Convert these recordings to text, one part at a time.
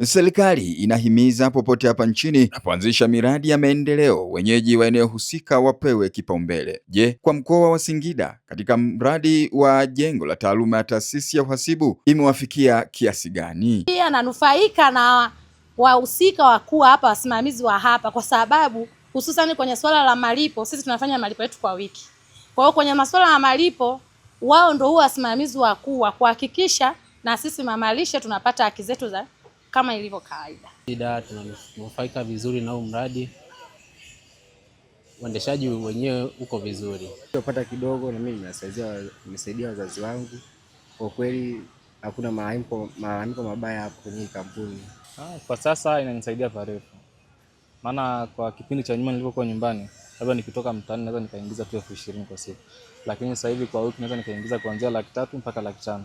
Serikali inahimiza popote hapa nchini inapoanzisha miradi ya maendeleo, wenyeji wa eneo husika wapewe kipaumbele. Je, kwa mkoa wa Singida katika mradi wa jengo la taaluma ya taasisi ya uhasibu imewafikia kiasi gani? Pia nanufaika na wahusika wakuu hapa, wasimamizi wa hapa, kwa sababu hususani kwenye swala la malipo, sisi tunafanya malipo yetu kwa wiki. Kwa hiyo kwenye masuala ya malipo, wao ndio huwa wasimamizi wakuu wa kuhakikisha na sisi mamalishe tunapata haki zetu za kama ilivyo kawaida. Tunanufaika vizuri na huu mradi, uendeshaji wenyewe uko vizuri. Napata kidogo na mimi nimesaidia wazazi wangu. Kwa kweli hakuna malalamiko mabaya hapo kwenye kampuni. Kwa sasa inanisaidia parefu. Maana kwa kipindi cha nyuma nilipokuwa nyumbani, labda nikitoka mtaani naweza nikaingiza tu 20,000 kwa siku. Lakini sasa hivi kwa wiki naweza nikaingiza kuanzia 300,000 mpaka 500,000.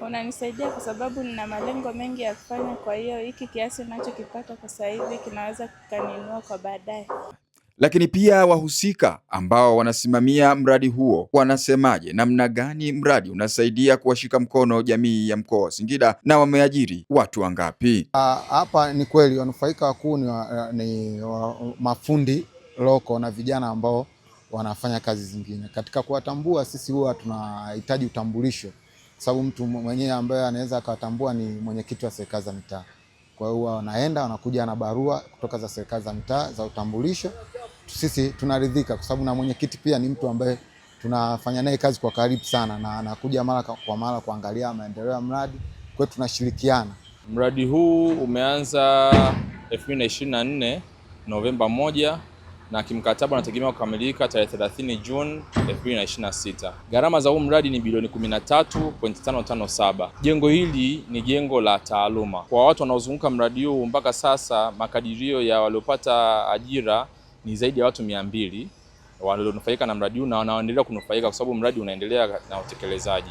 Unanisaidia kwa sababu nina malengo mengi ya kufanya, kwa hiyo hiki kiasi ninachokipata kwa sasa hivi kinaweza kukaninua kwa baadaye. Lakini pia wahusika ambao wanasimamia mradi huo wanasemaje, namna gani mradi unasaidia kuwashika mkono jamii ya mkoa wa Singida na wameajiri watu wangapi? Hapa ni kweli wanufaika wakuu ni mafundi loko na vijana ambao wanafanya kazi zingine. Katika kuwatambua sisi huwa tunahitaji utambulisho, sababu mtu mwenyewe ambaye anaweza akatambua ni mwenyekiti wa serikali za mitaa. Kwa hiyo wanaenda wanakuja na barua kutoka za serikali za mitaa za utambulisho. Sisi tunaridhika kwa sababu na mwenyekiti pia ni mtu ambaye tunafanya naye kazi kwa karibu sana na anakuja mara kwa mara kuangalia maendeleo ya mradi. Kwa hiyo tunashirikiana. Mradi huu umeanza 2024 Novemba 1 na kimkataba unategemewa kukamilika tarehe 30 Juni 2026. Gharama za huu mradi ni bilioni 13.557. Jengo hili ni jengo la taaluma. Kwa watu wanaozunguka mradi huu mpaka sasa makadirio ya waliopata ajira ni zaidi ya watu 200 walionufaika na mradi huu na wanaendelea kunufaika kwa sababu mradi unaendelea na utekelezaji.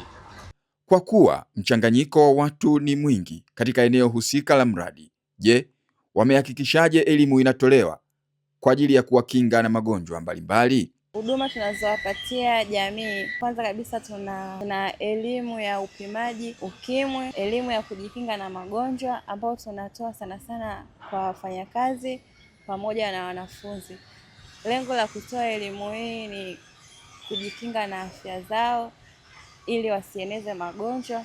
Kwa kuwa mchanganyiko wa watu ni mwingi katika eneo husika la mradi, je, wamehakikishaje elimu inatolewa kwa ajili ya kuwakinga na magonjwa mbalimbali? Huduma tunazowapatia jamii, kwanza kabisa tuna elimu ya upimaji ukimwi, elimu ya kujikinga na magonjwa ambao tunatoa sana sana kwa wafanyakazi pamoja na wanafunzi. Lengo la kutoa elimu hii ni kujikinga na afya zao ili wasieneze magonjwa.